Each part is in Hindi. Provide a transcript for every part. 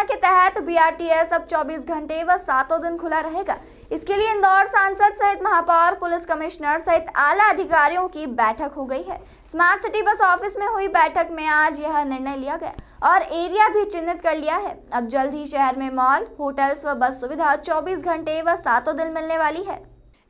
योजना के तहत बीआरटीएस अब 24 घंटे व 7 दिन खुला रहेगा। इसके लिए इंदौर सांसद सहित महापौर, पुलिस कमिश्नर सहित आला अधिकारियों की बैठक हो गई है। स्मार्ट सिटी बस ऑफिस में हुई बैठक में आज यह निर्णय लिया गया और एरिया भी चिन्हित कर लिया है। अब जल्द ही शहर में मॉल, होटल्स व बस सुविधा 24 घंटे व 7 दिन मिलने वाली है।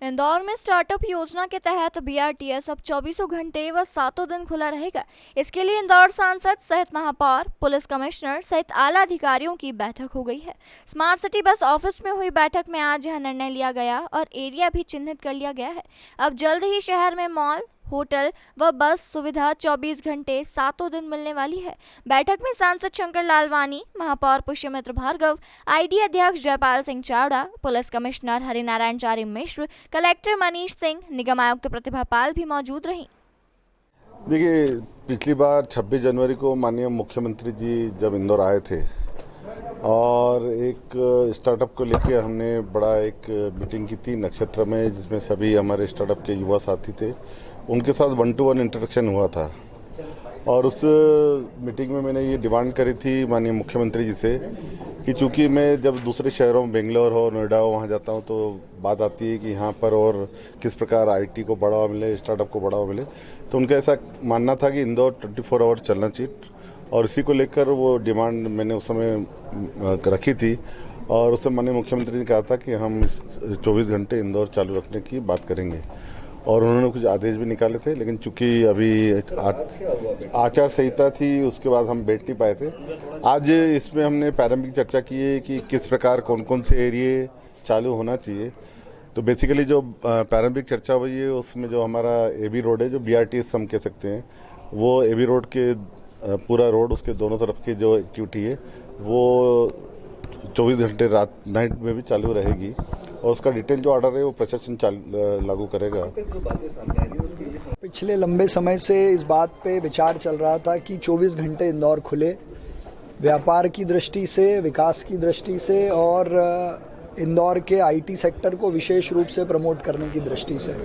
इंदौर में स्टार्टअप योजना के तहत बीआरटीएस अब 24 घंटे व 7 दिन खुला रहेगा। इसके लिए इंदौर सांसद सहित महापौर, पुलिस कमिश्नर सहित आला अधिकारियों की बैठक हो गई है। स्मार्ट सिटी बस ऑफिस में हुई बैठक में आज यह निर्णय लिया गया और एरिया भी चिन्हित कर लिया गया है। अब जल्द ही शहर में मॉल, होटल व बस सुविधा 24 घंटे 7 दिन मिलने वाली है। बैठक में सांसद शंकर लालवानी, महापौर पुष्यमित्र भार्गव, आईडी अध्यक्ष जयपाल सिंह चावड़ा, पुलिस कमिश्नर हरिनारायण चारी मिश्र, कलेक्टर मनीष सिंह, निगम आयुक्त प्रतिभा पाल भी मौजूद रहीं। देखिए, पिछली बार 26 जनवरी को माननीय मुख्यमंत्री जी जब इंदौर आए थे और एक स्टार्टअप को लेके हमने बड़ा एक मीटिंग की थी नक्षत्र में, जिसमें सभी हमारे स्टार्टअप के युवा साथी थे। उनके साथ 1-to-1 इंटरेक्शन हुआ था और उस मीटिंग में मैंने ये डिमांड करी थी माननीय मुख्यमंत्री जी से कि चूंकि मैं जब दूसरे शहरों में बेंगलोर हो, नोएडा हो, वहाँ जाता हूँ तो बात आती है कि यहाँ पर और किस प्रकार आईटी को बढ़ावा मिले, स्टार्टअप को बढ़ावा मिले, तो उनका ऐसा मानना था कि इंदौर 24 आवर चलना चाहिए और इसी को लेकर वो डिमांड मैंने उस समय रखी थी और उस समय माननीय मुख्यमंत्री ने कहा था कि हम 24 घंटे इंदौर चालू रखने की बात करेंगे और उन्होंने कुछ आदेश भी निकाले थे। लेकिन चूंकि अभी आचार संहिता थी, उसके बाद हम बैठ नहीं पाए थे। आज इसमें हमने प्रारंभिक चर्चा की है कि किस प्रकार कौन कौन से एरिए चालू होना चाहिए। तो बेसिकली जो प्रारंभिक चर्चा हुई है उसमें जो हमारा एबी रोड है, जो बीआरटीएस हम कह सकते हैं, वो एबी रोड के पूरा रोड, उसके दोनों तरफ की जो एक्टिविटी है वो 24 घंटे नाइट में भी चालू रहेगी और उसका डिटेल जो ऑर्डर है वो प्रशासन लागू करेगा। पिछले लंबे समय से इस बात पे विचार चल रहा था कि 24 घंटे इंदौर खुले, व्यापार की दृष्टि से, विकास की दृष्टि से और इंदौर के आईटी सेक्टर को विशेष रूप से प्रमोट करने की दृष्टि से।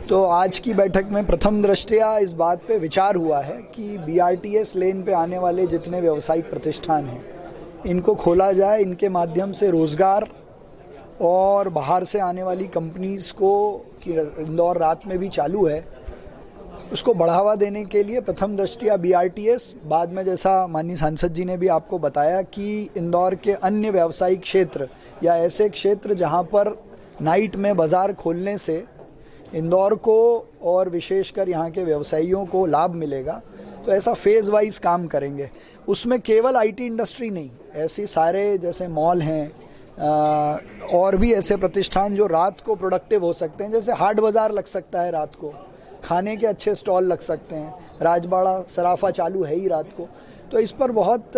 तो आज की बैठक में प्रथम दृष्टया इस बात पे विचार हुआ है कि बीआरटीएस लेन पे आने वाले जितने व्यावसायिक प्रतिष्ठान हैं इनको खोला जाए, इनके माध्यम से रोजगार और बाहर से आने वाली कंपनीज को कि इंदौर रात में भी चालू है उसको बढ़ावा देने के लिए प्रथम दृष्टया बीआरटीएस, बाद में जैसा माननीय सांसद जी ने भी आपको बताया कि इंदौर के अन्य व्यावसायिक क्षेत्र या ऐसे क्षेत्र जहां पर नाइट में बाजार खोलने से इंदौर को और विशेषकर यहाँ के व्यवसायियों को लाभ मिलेगा, तो ऐसा फेज वाइज काम करेंगे। उसमें केवल आईटी इंडस्ट्री नहीं, ऐसे सारे जैसे मॉल हैं और भी ऐसे प्रतिष्ठान जो रात को प्रोडक्टिव हो सकते हैं, जैसे हाट बाजार लग सकता है रात को, खाने के अच्छे स्टॉल लग सकते हैं, राजबाड़ा सराफा चालू है ही रात को। तो इस पर बहुत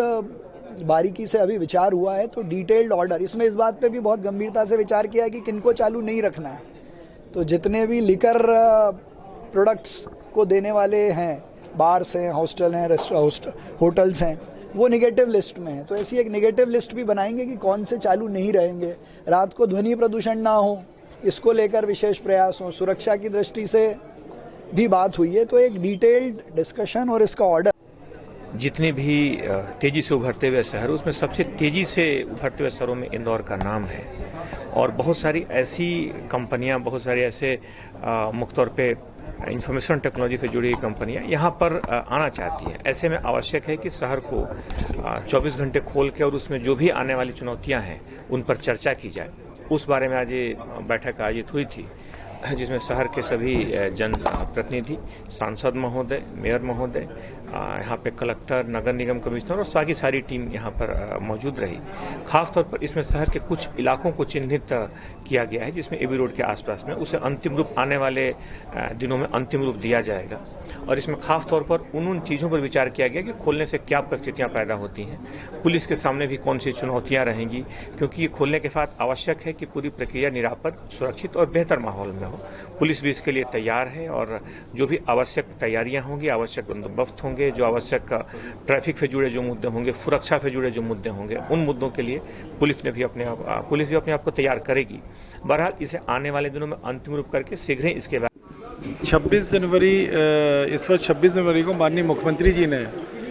बारीकी से अभी विचार हुआ है। तो डिटेल्ड ऑर्डर, इसमें इस बात पे भी बहुत गंभीरता से विचार किया है कि किनको चालू नहीं रखना है। तो जितने भी लिकर प्रोडक्ट्स को देने वाले हैं, बार्स हैं, हॉस्टल हैं, होटल्स हैं, वो नेगेटिव लिस्ट में है। तो ऐसी एक नेगेटिव लिस्ट भी बनाएंगे कि कौन से चालू नहीं रहेंगे। रात को ध्वनि प्रदूषण ना हो, इसको लेकर विशेष प्रयास हो, सुरक्षा की दृष्टि से भी बात हुई है। तो एक डिटेल्ड डिस्कशन और इसका ऑर्डर। जितने भी तेजी से उभरते हुए शहर, उसमें सबसे तेजी से उभरते हुए शहरों में इंदौर का नाम है और बहुत सारी ऐसी कंपनियां, बहुत सारी ऐसे मुख्य तौर पे इंफॉर्मेशन टेक्नोलॉजी से जुड़ी कंपनियां यहाँ पर आना चाहती हैं। ऐसे में आवश्यक है कि शहर को 24 घंटे खोल के और उसमें जो भी आने वाली चुनौतियां हैं उन पर चर्चा की जाए। उस बारे में आज ये बैठक आयोजित हुई थी, जिसमें शहर के सभी जन प्रतिनिधि, सांसद महोदय, मेयर महोदय, यहाँ पे कलेक्टर, नगर निगम कमिश्नर और बाकी सारी टीम यहाँ पर मौजूद रही। खासतौर पर इसमें शहर के कुछ इलाकों को चिन्हित किया गया है, जिसमें एबी रोड के आसपास में उसे अंतिम रूप आने वाले दिनों में अंतिम रूप दिया जाएगा। और इसमें खास तौर पर उन चीज़ों पर विचार किया गया कि खोलने से क्या परिस्थितियाँ पैदा होती हैं, पुलिस के सामने भी कौन सी चुनौतियाँ रहेंगी, क्योंकि ये खोलने के बाद आवश्यक है कि पूरी प्रक्रिया निरापद, सुरक्षित और बेहतर माहौल में हो। पुलिस भी इसके लिए तैयार है और जो भी आवश्यक तैयारियां होंगी, आवश्यक बंदोबस्त होंगे, जो आवश्यक ट्रैफिक से जुड़े जो मुद्दे होंगे, सुरक्षा से जुड़े जो मुद्दे होंगे, उन मुद्दों के लिए पुलिस भी अपने आप को तैयार करेगी। बहरहाल इसे आने वाले दिनों में अंतिम रूप करके शीघ्र ही इसके बाद 26 जनवरी इस वर्ष 26 जनवरी को माननीय मुख्यमंत्री जी ने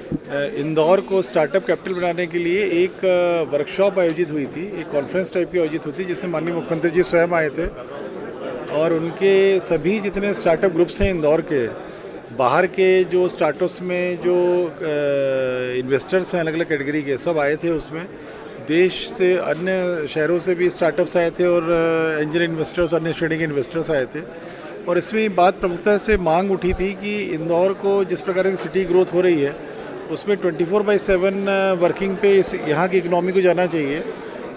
इंदौर को स्टार्टअप कैपिटल बनाने के लिए एक वर्कशॉप आयोजित हुई थी, एक कॉन्फ्रेंस टाइप की आयोजित हुई थी जिसमें माननीय मुख्यमंत्री जी स्वयं आए थे और उनके सभी जितने स्टार्टअप ग्रुप्स हैं इंदौर के, बाहर के जो स्टार्टअप्स में जो इन्वेस्टर्स हैं अलग अलग कैटेगरी के, सब आए थे उसमें। देश से अन्य शहरों से भी स्टार्टअप्स आए थे और एंजल इन्वेस्टर्स, अन्य श्रेणी के इन्वेस्टर्स आए थे। और इसमें बात प्रमुखता से मांग उठी थी कि इंदौर को जिस प्रकार की सिटी ग्रोथ हो रही है उसमें 24/7 वर्किंग पे यहाँ की इकनॉमी को जाना चाहिए।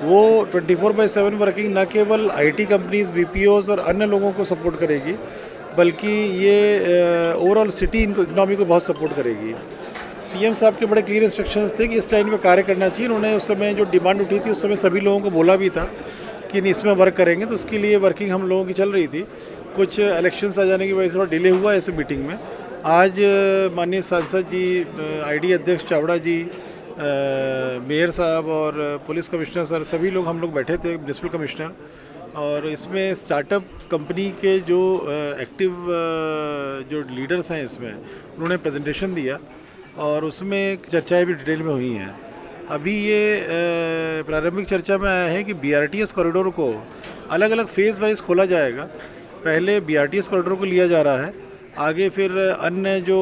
वो 24/7 वर्किंग न केवल आईटी कंपनीज, बीपीओज और अन्य लोगों को सपोर्ट करेगी, बल्कि ये ओवरऑल सिटी इनको इकनॉमी को बहुत सपोर्ट करेगी। सीएम साहब के बड़े क्लियर इंस्ट्रक्शंस थे कि इस लाइन में कार्य करना चाहिए। उन्होंने उस समय जो डिमांड उठी थी उस समय सभी लोगों को बोला भी था कि इसमें वर्क करेंगे, तो उसके लिए वर्किंग हम लोगों की चल रही थी। कुछ इलेक्शंस आ जाने की वजह से थोड़ा डिले हुआ ऐसे मीटिंग में। आज माननीय सांसद जी, आईडी अध्यक्ष चावड़ा जी, मेयर साहब और पुलिस कमिश्नर सर, सभी लोग हम लोग बैठे थे, म्युनिसिपल कमिश्नर, और इसमें स्टार्टअप कंपनी के जो एक्टिव जो लीडर्स हैं इसमें उन्होंने प्रेजेंटेशन दिया और उसमें चर्चाएं भी डिटेल में हुई हैं। अभी ये प्रारंभिक चर्चा में आया है कि बीआरटीएस कॉरिडोर को अलग अलग फेज़ वाइज खोला जाएगा। पहले बीआरटीएस कॉरिडोर को लिया जा रहा है, आगे फिर अन्य जो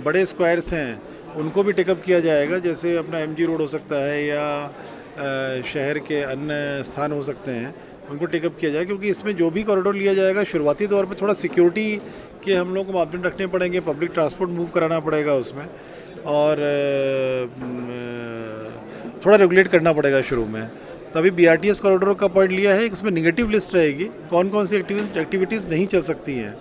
बड़े स्क्वायर्स हैं उनको भी टेकअप किया जाएगा, जैसे अपना एमजी रोड हो सकता है या शहर के अन्य स्थान हो सकते हैं, उनको टेकअप किया जाएगा। क्योंकि इसमें जो भी कॉरिडोर लिया जाएगा शुरुआती तौर पर थोड़ा सिक्योरिटी के हम लोग को मापदंड रखने पड़ेंगे, पब्लिक ट्रांसपोर्ट मूव कराना पड़ेगा उसमें, और थोड़ा रेगुलेट करना पड़ेगा शुरू में। तभी बीआरटीएस कॉरिडोर का पॉइंट लिया है, इसमें निगेटिव लिस्ट रहेगी, कौन कौन सी एक्टिविटीज़ नहीं चल सकती हैं।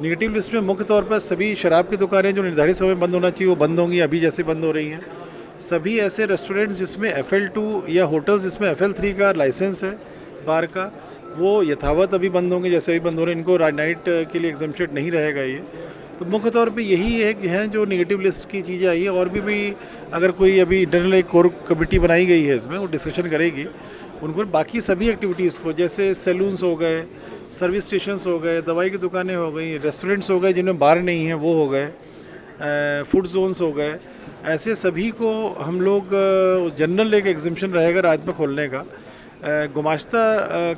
निगेटिव लिस्ट में मुख्य तौर पर सभी शराब की दुकानें जो निर्धारित समय बंद होना चाहिए वो बंद होंगी, अभी जैसे बंद हो रही हैं। सभी ऐसे रेस्टोरेंट्स जिसमें FL2 या होटल्स जिसमें FL3 का लाइसेंस है बार का, वो यथावत अभी बंद होंगे जैसे अभी बंद हो रहे हैं। इनको नाइट के लिए एग्जम्पशन नहीं रहेगा ये। तो मुख्य तौर पे यही है कि हैं जो नेगेटिव लिस्ट की चीज़ें आई हैं। और भी अगर कोई अभी इंटरनल एक कोर कमेटी बनाई गई है इसमें, वो डिस्कशन करेगी उनको बाकी सभी एक्टिविटीज़ को, जैसे सैलून्स हो गए, सर्विस स्टेशंस हो गए, दवाई की दुकानें हो गई, रेस्टोरेंट्स हो गए जिनमें बार नहीं है वो हो गए, फूड जोन्स हो गए, ऐसे सभी को हम लोग जनरल एक एग्जम्पशन रहेगा रात में खोलने का। गुमाश्ता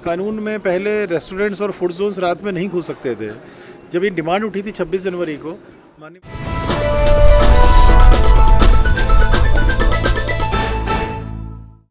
कानून में पहले रेस्टोरेंट्स और फूड जोन्स रात में नहीं खुल सकते थे। जब ये डिमांड उठी थी 26 जनवरी को, माननीय